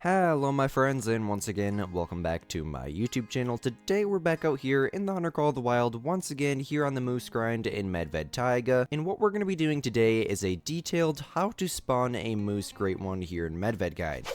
Hello my friends, and once again, welcome back to my YouTube channel. Today we're back out here in the Hunter Call of the Wild, once again here on the Moose Grind in Medved Taiga, and what we're going to be doing today is a detailed how to spawn a Moose Great One here in Medved guide.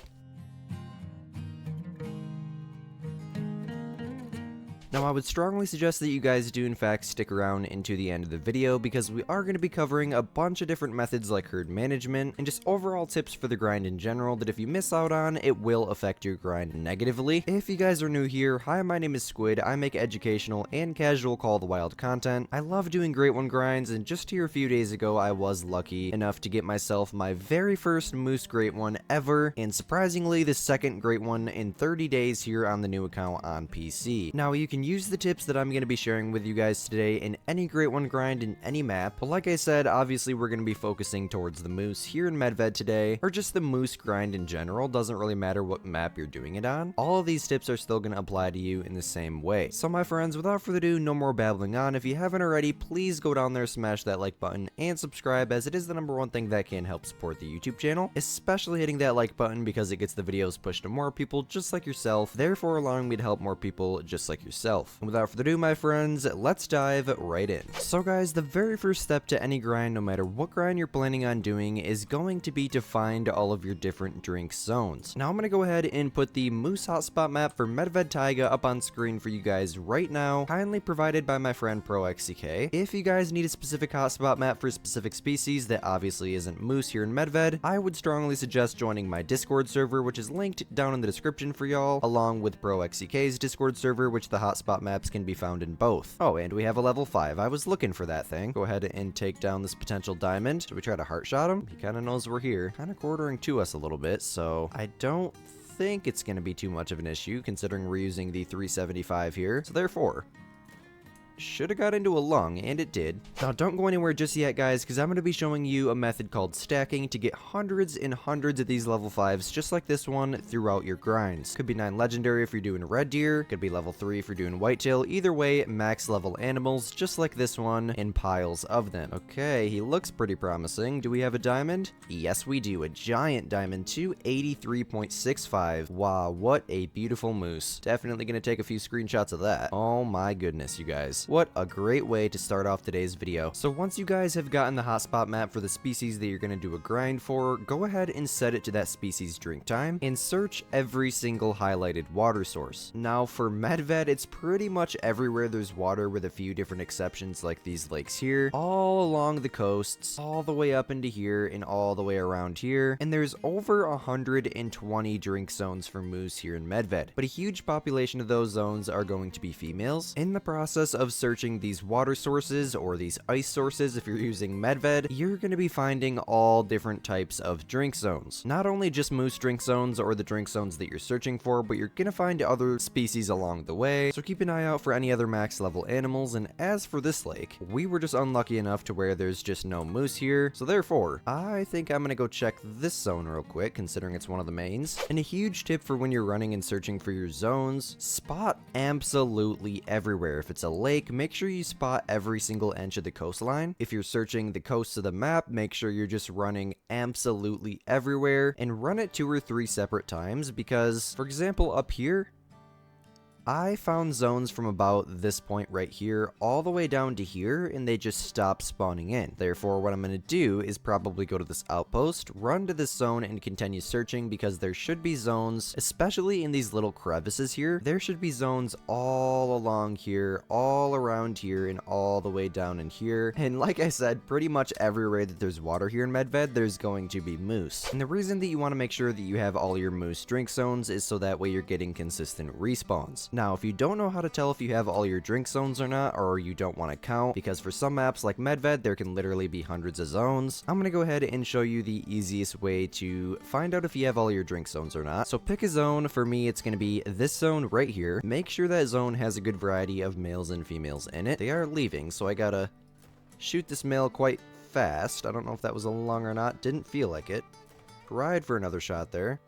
Now, I would strongly suggest that you guys do in fact stick around into the end of the video because we are going to be covering a bunch of different methods like herd management and just overall tips for the grind in general that if you miss out on, it will affect your grind negatively. If you guys are new here, hi, my name is Squid. I make educational and casual Call of the Wild content. I love doing Great One grinds, and just here a few days ago, I was lucky enough to get myself my very first Moose Great One ever, and surprisingly, the second Great One in 30 days here on the new account on PC. Now, you can use the tips that I'm going to be sharing with you guys today in any Great One grind in any map, but like I said, obviously we're going to be focusing towards the Moose here in Medved today, or just the Moose grind in general. Doesn't really matter what map you're doing it on. All of these tips are still going to apply to you in the same way. So my friends, without further ado, no more babbling on. If you haven't already, please go down there, smash that like button, and subscribe, as it is the #1 thing that can help support the YouTube channel, especially hitting that like button because it gets the videos pushed to more people just like yourself, therefore allowing me to help more people just like yourself. And without further ado, my friends, let's dive right in. So guys, the very first step to any grind, no matter what grind you're planning on doing, is going to be to find all of your different drink zones. Now I'm going to go ahead and put the Moose hotspot map for Medved Taiga up on screen for you guys right now, kindly provided by my friend ProXCK. If you guys need a specific hotspot map for a specific species that obviously isn't Moose here in Medved, I would strongly suggest joining my Discord server, which is linked down in the description for y'all, along with ProXCK's Discord server, which the hotspot maps can be found in both. Oh, and we have a level 5. I was looking for that thing. Go ahead and take down this potential diamond. Should we try to heart shot him? He kind of knows we're here. Kind of quartering to us a little bit, so I don't think it's going to be too much of an issue considering we're using the 375 here. So therefore, should have got into a lung, and it did. Now don't go anywhere just yet, guys, because I'm going to be showing you a method called stacking to get hundreds and hundreds of these level 5s just like this one throughout your grinds. Could be 9 legendary if you're doing red deer, could be level 3 if you're doing whitetail. Either way, max level animals just like this one in piles of them. Okay, he looks pretty promising. Do we have a diamond? Yes, we do. A giant diamond, 283.65. Wow, what a beautiful moose. Definitely going to take a few screenshots of that. Oh my goodness, you guys. What a great way to start off today's video. So once you guys have gotten the hotspot map for the species that you're going to do a grind for, go ahead and set it to that species drink time and search every single highlighted water source. Now for Medved, it's pretty much everywhere there's water with a few different exceptions like these lakes here, all along the coasts, all the way up into here and all the way around here, and there's over 120 drink zones for moose here in Medved, but a huge population of those zones are going to be females. In the process of searching these water sources or these ice sources, if you're using Medved, you're going to be finding all different types of drink zones. Not only just moose drink zones or the drink zones that you're searching for, but you're going to find other species along the way, so keep an eye out for any other max level animals. And as for this lake, we were just unlucky enough to where there's just no moose here, so therefore, I think I'm going to go check this zone real quick, considering it's one of the mains. And a huge tip for when you're running and searching for your zones, spot absolutely everywhere. If it's a lake, make sure you spot every single inch of the coastline. If you're searching the coast of the map, make sure you're just running absolutely everywhere and run it 2 or 3 separate times because, for example, up here, I found zones from about this point right here all the way down to here, and they just stopped spawning in. Therefore, what I'm going to do is probably go to this outpost, run to this zone, and continue searching because there should be zones, especially in these little crevices here. There should be zones all along here, all around here, and all the way down in here. And like I said, pretty much everywhere that there's water here in Medved, there's going to be moose. And the reason that you want to make sure that you have all your moose drink zones is so that way you're getting consistent respawns. Now, if you don't know how to tell if you have all your drink zones or not, or you don't want to count, because for some maps like Medved, there can literally be hundreds of zones, I'm going to go ahead and show you the easiest way to find out if you have all your drink zones or not. So pick a zone. For me, it's going to be this zone right here. Make sure that zone has a good variety of males and females in it. They are leaving, so I gotta shoot this male quite fast. I don't know if that was a lung or not. Didn't feel like it. Tried for another shot there.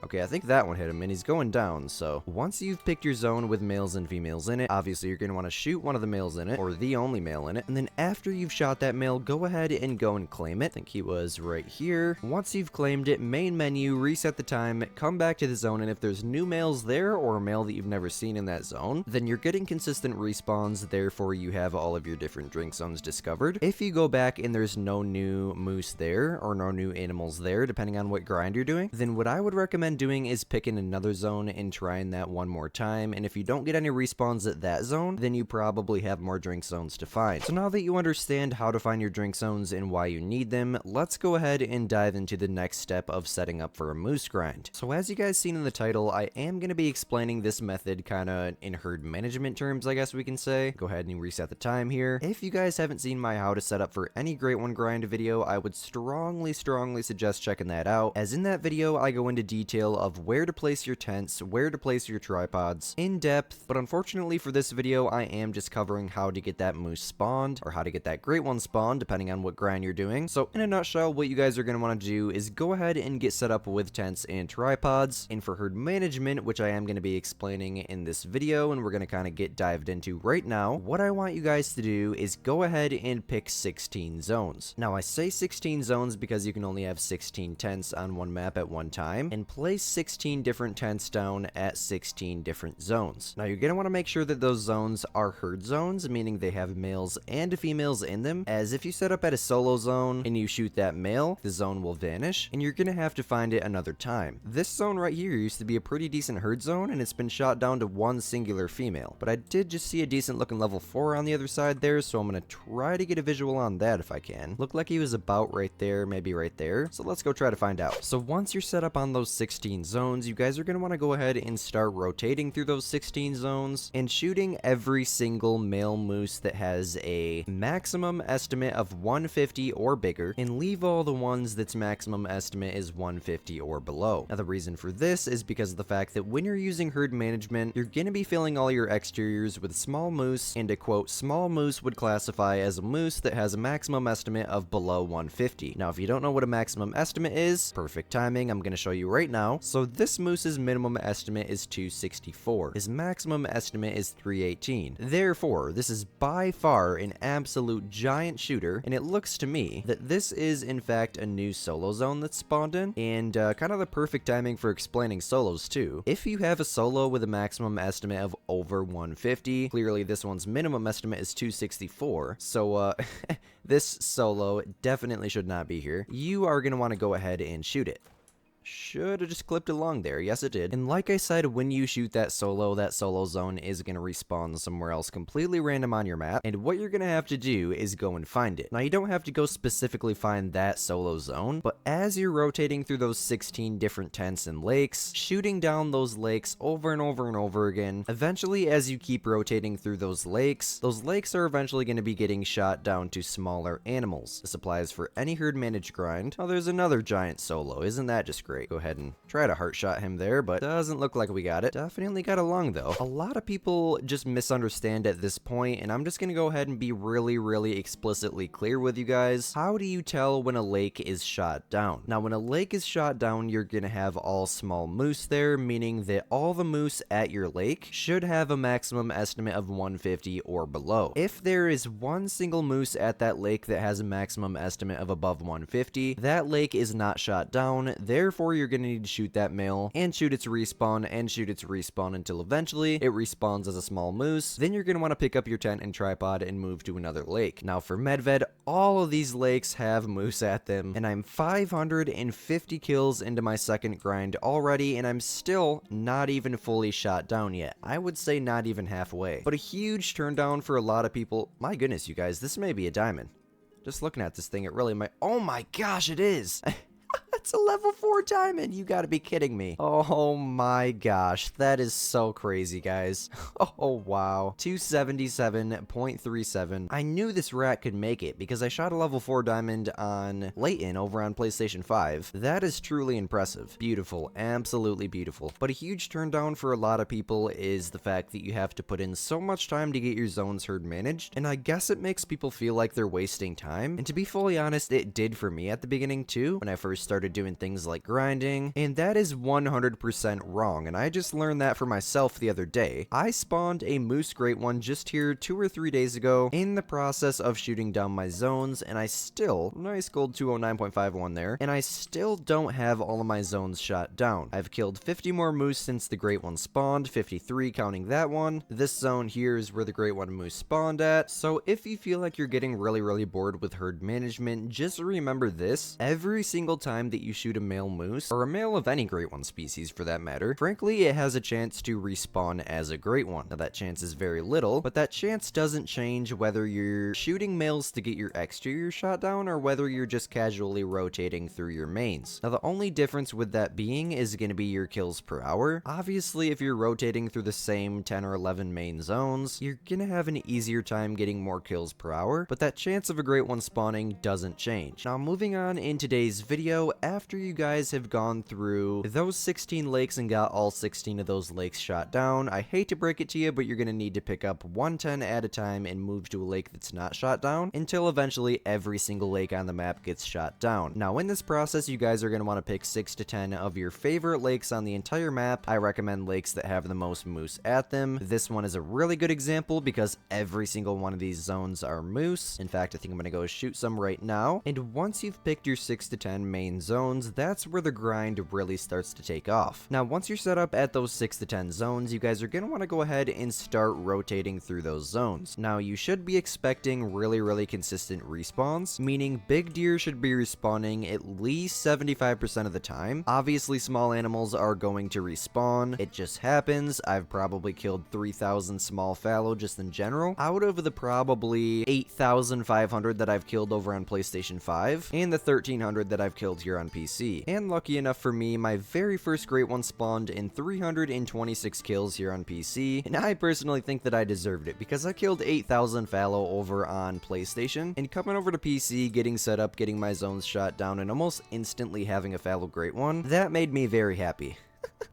Okay, I think that one hit him, and he's going down. So once you've picked your zone with males and females in it, obviously you're going to want to shoot one of the males in it, or the only male in it. And then after you've shot that male, go ahead and go and claim it. I think he was right here. Once you've claimed it, main menu, reset the time, come back to the zone, and if there's new males there or a male that you've never seen in that zone, then you're getting consistent respawns, therefore you have all of your different drink zones discovered. If you go back and there's no new moose there, or no new animals there, depending on what grind you're doing, then what I would recommend doing is picking another zone and trying that one more time, and if you don't get any respawns at that zone, then you probably have more drink zones to find. So now that you understand how to find your drink zones and why you need them, let's go ahead and dive into the next step of setting up for a moose grind. So as you guys seen in the title, I am going to be explaining this method kind of in herd management terms, I guess we can say. Go ahead and reset the time here. If you guys haven't seen my how to set up for any Great One grind video, I would strongly suggest checking that out, as in that video I go into detail of where to place your tents, where to place your tripods, in depth, but unfortunately for this video I am just covering how to get that moose spawned, or how to get that Great One spawned, depending on what grind you're doing. So in a nutshell, what you guys are going to want to do is go ahead and get set up with tents and tripods, and for herd management, which I am going to be explaining in this video, and we're going to kind of get dived into right now, what I want you guys to do is go ahead and pick 16 zones. Now I say 16 zones because you can only have 16 tents on one map at one time, and place 16 different tents down at 16 different zones. Now you're going to want to make sure that those zones are herd zones, meaning they have males and females in them, as if you set up at a solo zone and you shoot that male, the zone will vanish, and you're going to have to find it another time. This zone right here used to be a pretty decent herd zone, and it's been shot down to one singular female, but I did just see a decent looking level 4 on the other side there, so I'm going to try to get a visual on that if I can. Looked like he was about right there, maybe right there, so let's go try to find out. So once you're set up on those 16 zones, you guys are going to want to go ahead and start rotating through those 16 zones and shooting every single male moose that has a maximum estimate of 150 or bigger, and leave all the ones that's maximum estimate is 150 or below. Now the reason for this is because of the fact that when you're using herd management, you're going to be filling all your exteriors with small moose, and a quote, small moose would classify as a moose that has a maximum estimate of below 150. Now if you don't know what a maximum estimate is, perfect timing, I'm going to show you right now. So this moose's minimum estimate is 264. His maximum estimate is 318. Therefore, this is by far an absolute giant shooter, and it looks to me that this is in fact a new solo zone that's spawned in, and kind of the perfect timing for explaining solos too. If you have a solo with a maximum estimate of over 150, clearly this one's minimum estimate is 264, so this solo definitely should not be here. You are going to want to go ahead and shoot it. Should have just clipped along there. Yes, it did. And like I said, when you shoot that solo zone is going to respawn somewhere else completely random on your map. And what you're going to have to do is go and find it. Now, you don't have to go specifically find that solo zone, but as you're rotating through those 16 different tents and lakes, shooting down those lakes over and over and over again, eventually as you keep rotating through those lakes are eventually going to be getting shot down to smaller animals. This applies for any herd managed grind. Oh, there's another giant solo. Isn't that just great? Go ahead and try to heart shot him there, but doesn't look like we got it. Definitely got along though. A lot of people just misunderstand at this point, and I'm just gonna go ahead and be really explicitly clear with you guys. How do you tell when a lake is shot down? Now, when a lake is shot down, you're gonna have all small moose there, meaning that all the moose at your lake should have a maximum estimate of 150 or below. If there is one single moose at that lake that has a maximum estimate of above 150, that lake is not shot down. Therefore, you're going to need to shoot that male and shoot its respawn and shoot its respawn until eventually it respawns as a small moose. Then you're going to want to pick up your tent and tripod and move to another lake. Now for Medved, all of these lakes have moose at them, and I'm 550 kills into my second grind already, and I'm still not even fully shot down yet. I would say not even halfway, but a huge turn down for a lot of people. My goodness, you guys, this may be a diamond. Just looking at this thing, it really might. Oh my gosh, it is. It's a level 4 diamond. You gotta be kidding me. Oh my gosh. That is so crazy, guys. Oh, wow. 277.37. I knew this rat could make it because I shot a level 4 diamond on Layton over on PlayStation 5. That is truly impressive. Beautiful. Absolutely beautiful. But a huge turn down for a lot of people is the fact that you have to put in so much time to get your zones herd managed. And I guess it makes people feel like they're wasting time. And to be fully honest, it did for me at the beginning too. When I first started started doing things like grinding, and that is 100% wrong, and I just learned that for myself the other day. I spawned a moose great one just here 2 or 3 days ago in the process of shooting down my zones, and I still, nice gold 209.51 there, and I still don't have all of my zones shot down. I've killed 50 more moose since the great one spawned, 53 counting that one. This zone here is where the great one moose spawned at, so if you feel like you're getting really bored with herd management, just remember this: every single time that you shoot a male moose, or a male of any great one species for that matter, frankly it has a chance to respawn as a great one. Now that chance is very little, but that chance doesn't change whether you're shooting males to get your exterior shot down or whether you're just casually rotating through your mains. Now the only difference with that being is going to be your kills per hour. Obviously if you're rotating through the same 10 or 11 main zones, you're gonna have an easier time getting more kills per hour, but that chance of a great one spawning doesn't change. Now moving on in today's video, after you guys have gone through those 16 lakes and got all 16 of those lakes shot down, I hate to break it to you, but you're gonna need to pick up 110 at a time and move to a lake that's not shot down until eventually every single lake on the map gets shot down. Now in this process, you guys are gonna want to pick 6 to 10 of your favorite lakes on the entire map. I recommend lakes that have the most moose at them. This one is a really good example because every single one of these zones are moose. In fact, I think I'm gonna go shoot some right now. And once you've picked your 6 to 10 main zones, that's where the grind really starts to take off. Now once you're set up at those 6 to 10 zones, you guys are gonna want to go ahead and start rotating through those zones. Now you should be expecting really consistent respawns, meaning big deer should be respawning at least 75% of the time. Obviously small animals are going to respawn, it just happens. I've probably killed 3,000 small fallow just in general out of the probably 8,500 that I've killed over on PlayStation 5 and the 1,300 that I've killed here on PC. And lucky enough for me, my very first great one spawned in 326 kills here on PC, and I personally think that I deserved it because I killed 8,000 fallow over on PlayStation, and coming over to PC, getting set up, getting my zones shot down, and almost instantly having a fallow great one, that made me very happy.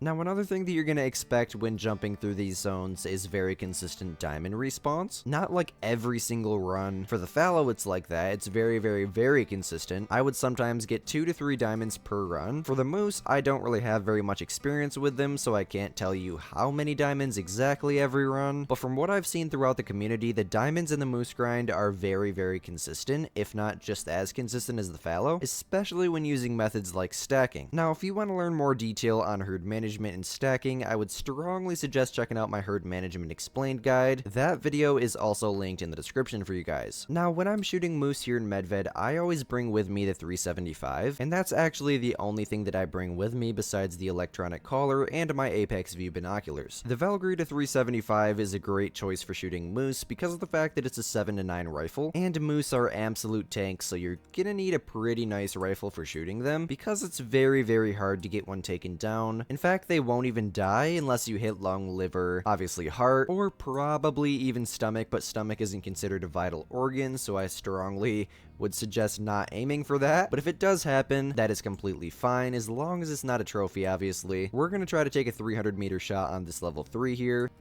Now another thing that you're going to expect when jumping through these zones is very consistent diamond respawns. Not like every single run. For the fallow it's like that, it's very consistent. I would sometimes get 2 to 3 diamonds per run. For the moose, I don't really have very much experience with them, so I can't tell you how many diamonds exactly every run, but from what I've seen throughout the community, the diamonds in the moose grind are very consistent, if not just as consistent as the fallow, especially when using methods like stacking. Now if you want to learn more detail on herd management and stacking, I would strongly suggest checking out my herd management explained guide. That video is also linked in the description for you guys. Now when I'm shooting moose here in Medved, I always bring with me the 375, and that's actually the only thing that I bring with me besides the electronic collar and my Apex View binoculars. The Valkyrie 375 is a great choice for shooting moose because of the fact that it's a 7 to 9 rifle, and moose are absolute tanks, so you're gonna need a pretty nice rifle for shooting them because it's very hard to get one taken down. In fact, they won't even die unless you hit lung, liver, obviously heart, or probably even stomach, but stomach isn't considered a vital organ, so I strongly would suggest not aiming for that. But if it does happen, that is completely fine, as long as it's not a trophy, obviously. We're gonna try to take a 300-meter shot on this level 3 here.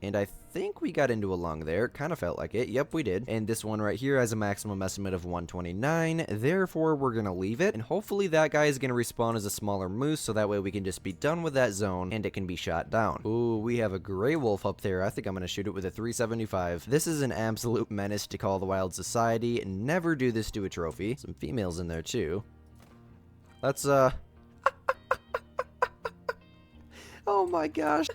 And I think we got into a lung there. Kind of felt like it. Yep, we did. And this one right here has a maximum estimate of 129. Therefore, we're going to leave it. And hopefully that guy is going to respawn as a smaller moose, so that way we can just be done with that zone and it can be shot down. Ooh, we have a gray wolf up there. I think I'm going to shoot it with a 375. This is an absolute menace to Call of the Wild Society. Never do this to a trophy. Some females in there too. Let's, oh my gosh.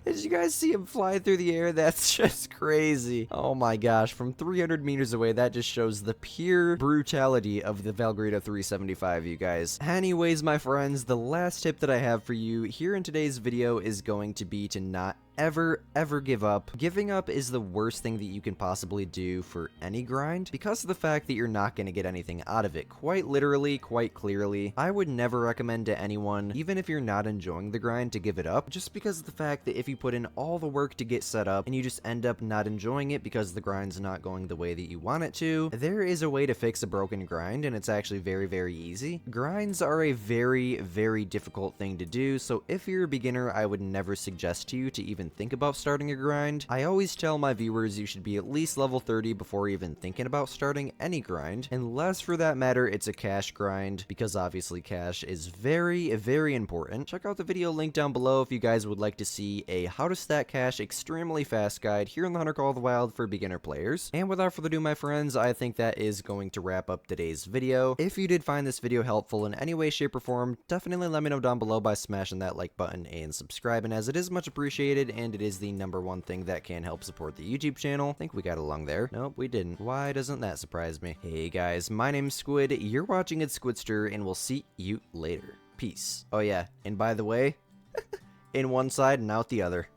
Did you guys see him fly through the air? That's just crazy. Oh my gosh, from 300 meters away, that just shows the pure brutality of the Valkyrie 375, you guys. Anyways, my friends, the last tip that I have for you here in today's video is going to be to not ever give up. Giving up is the worst thing that you can possibly do for any grind because of the fact that you're not going to get anything out of it. Quite literally, quite clearly, I would never recommend to anyone, even if you're not enjoying the grind, to give it up, just because of the fact that if you put in all the work to get set up and you just end up not enjoying it because the grind's not going the way that you want it to, there is a way to fix a broken grind, and it's actually very easy. Grinds are a very difficult thing to do, so if you're a beginner, I would never suggest to you to even even think about starting a grind. I always tell my viewers you should be at least level 30 before even thinking about starting any grind, unless for that matter it's a cash grind, because obviously cash is very, very important. Check out the video link down below if you guys would like to see a how to stack cash extremely fast guide here in the Hunter Call of the Wild for beginner players. And without further ado, my friends, I think that is going to wrap up today's video. If you did find this video helpful in any way, shape, or form, definitely let me know down below by smashing that like button and subscribing, as it is much appreciated and it is the #1 thing that can help support the YouTube channel. I think we got along there. Nope, we didn't. Why doesn't that surprise me? Hey guys, my name's Squid, you're watching It's Squidster, and we'll see you later. Peace. Oh yeah, and by the way, in one side and out the other.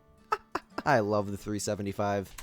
I love the 375.